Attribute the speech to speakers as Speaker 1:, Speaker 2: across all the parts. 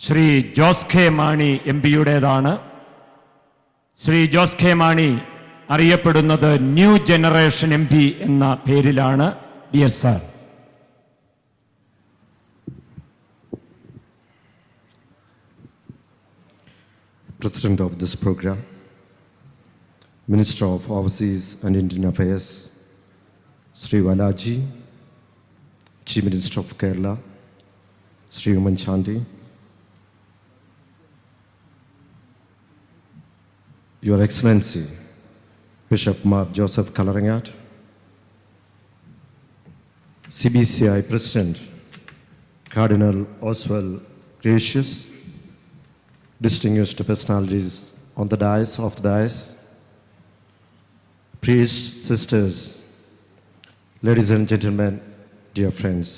Speaker 1: Shri Jose K Mani M പിയുടേതാണ്. ശ്രീ ജോസ് കെ മാണി അറിയപ്പെടുന്നത് new generation M P എന്ന പേരിലാണ്. Dear sir.
Speaker 2: President of this program, Minister of Overseas and Indian Affairs, Sri Balaji, Chief Minister of Kerala, Sri Umman Chandi, Your Excellency, Bishop Mar Joseph Kalarangat, CBCI President, Cardinal Oswald Gracious, distinguished personalities on the dais, priests, sisters, ladies and gentlemen, dear friends.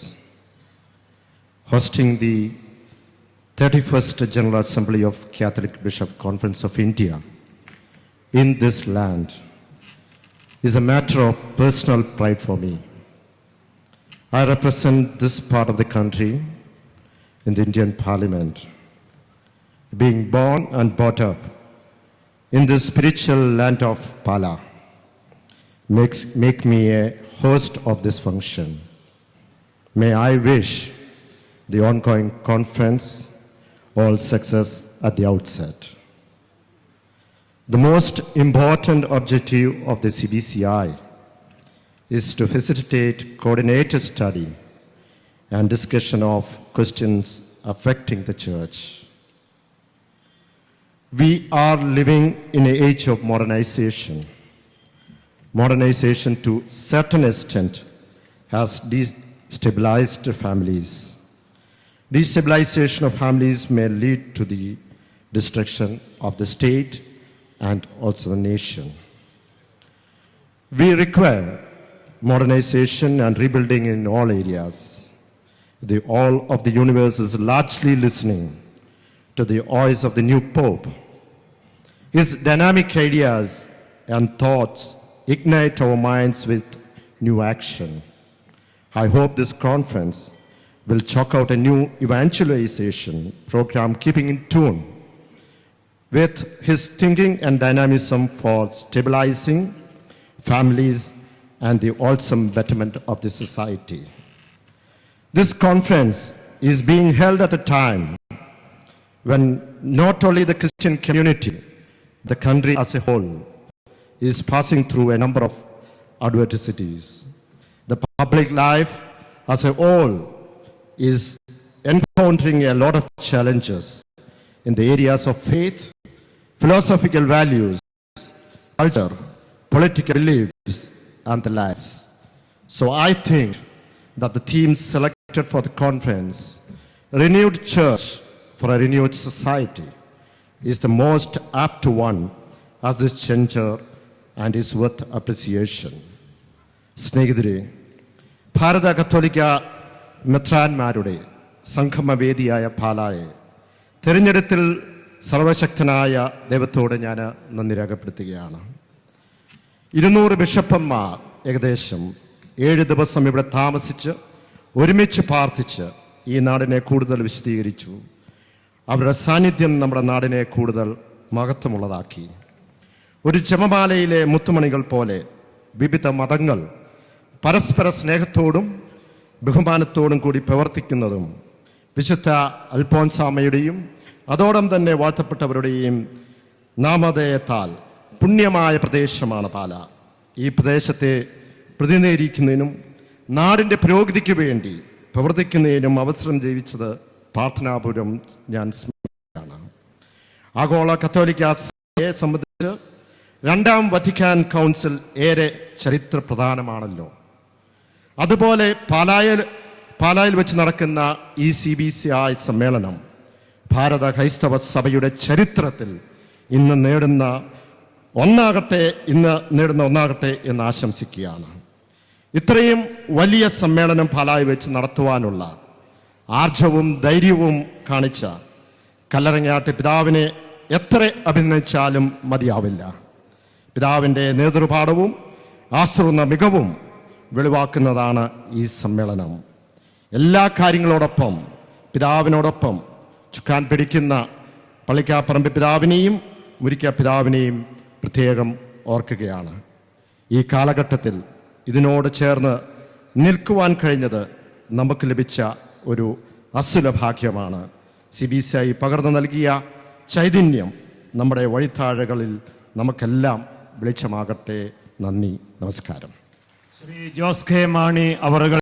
Speaker 2: Hosting the 31st General Assembly of Catholic Bishop Conference of India in this land is a matter of personal pride for me. I represent this part of the country in the Indian Parliament. Being born and brought up in the spiritual land of Pala make me a host of this function. May I wish the ongoing conference all success at the outset. The most important objective of the CBCI is to facilitate coordinated study and discussion of questions affecting the Church. We are living in an age of modernization. Modernization to a certain extent has destabilized families. Destabilization of families may lead to the destruction of the state and also the nation. We require modernization and rebuilding in all areas. The all of the universe is largely listening to the voice of the new Pope. His dynamic ideas and thoughts ignite our minds with new action. I hope this conference will chalk out a new evangelization program keeping in tune with his thinking and dynamism for stabilizing families and the wholesome betterment of the society. This conference is being held at a time when not only the Christian community, the country as a whole is passing through a number of adversities. The public life as a whole is encountering a lot of challenges in the areas of faith, philosophical values, culture, political beliefs, and the lives. So I think that the theme selected for the conference, Renewed Church for a Renewed Society, is the most apt one as this juncture and is worth appreciation. സ്നേഹിതരെ, ഭാരത കത്തോലിക്ക മെത്രാന്മാരുടെ സംഗമവേദിയായ പാലായെ തിരഞ്ഞെടുത്തിൽ സർവശക്തനായ ദൈവത്തോട് ഞാൻ നന്ദി രേഖപ്പെടുത്തുകയാണ്. 200 ബിഷപ്പന്മാർ ഏകദേശം 7 ദിവസം ഇവിടെ താമസിച്ച് ഒരുമിച്ച് പ്രാർത്ഥിച്ച് ഈ നാടിനെ കൂടുതൽ വിശദീകരിച്ചു. അവരുടെ സാന്നിധ്യം നമ്മുടെ നാടിനെ കൂടുതൽ മഹത്വമുള്ളതാക്കി. ഒരു ജപമാലയിലെ മുത്തുമണികൾ പോലെ വിവിധ മതങ്ങൾ പരസ്പര സ്നേഹത്തോടും ബഹുമാനത്തോടും കൂടി പ്രവർത്തിക്കുന്നതും വിശുദ്ധ അൽഫോൻസാമയുടെയും അതോടൊപ്പം തന്നെ വാഴ്ത്തപ്പെട്ടവരുടെയും നാമധേയത്താൽ പുണ്യമായ പ്രദേശമാണ് പാല. ഈ പ്രദേശത്തെ പ്രതിനിധീകരിക്കുന്നതിനും നാടിൻ്റെ പുരോഗതിക്ക് വേണ്ടി പ്രവർത്തിക്കുന്നതിനും അവസരം ലഭിച്ചത് പ്രാർത്ഥനാപൂർവം ഞാൻ സ്മരിക്കുകയാണ്. ആഗോള കത്തോലിക്ക സഭയെ സംബന്ധിച്ച് 2ാം വത്തിക്കാൻ കൗൺസിൽ ഏറെ ചരിത്ര പ്രധാനമാണല്ലോ. അതുപോലെ പാലായിൽ വെച്ച് നടക്കുന്ന ഈ CBCI സമ്മേളനം ഭാരത ക്രൈസ്തവ സഭയുടെ ചരിത്രത്തിൽ ഇന്ന് നേടുന്ന ഒന്നാകട്ടെ എന്ന് ആശംസിക്കുകയാണ്. ഇത്രയും വലിയ സമ്മേളനം പാലായിൽ വെച്ച് നടത്തുവാനുള്ള ആർജവും ധൈര്യവും കാണിച്ച കല്ലറങ്ങാട്ട് പിതാവിനെ എത്ര അഭിനന്ദിച്ചാലും മതിയാവില്ല. പിതാവിൻ്റെ നേതൃപാഠവും ആശ്രമ മികവും വെളിവാക്കുന്നതാണ് ഈ സമ്മേളനം. എല്ലാ കാര്യങ്ങളോടൊപ്പം പിതാവിനോടൊപ്പം ചുക്കാൻ പിടിക്കുന്ന പള്ളിക്കാപ്പറമ്പ് പിതാവിനെയും മുരിക്ക പിതാവിനെയും പ്രത്യേകം ഓർക്കുകയാണ്. ഈ കാലഘട്ടത്തിൽ ഇതിനോട് ചേർന്ന് നിൽക്കുവാൻ കഴിഞ്ഞത് നമുക്ക് ലഭിച്ച ഒരു അസുലഭാഗ്യമാണ്. CBCI പകർന്നു നൽകിയ ചൈതന്യം നമ്മുടെ വഴിത്താഴകളിൽ നമുക്കെല്ലാം വെളിച്ചമാകട്ടെ. നന്ദി, നമസ്കാരം.
Speaker 1: ശ്രീ ജോസ് കെ മാണി അവറുകൾ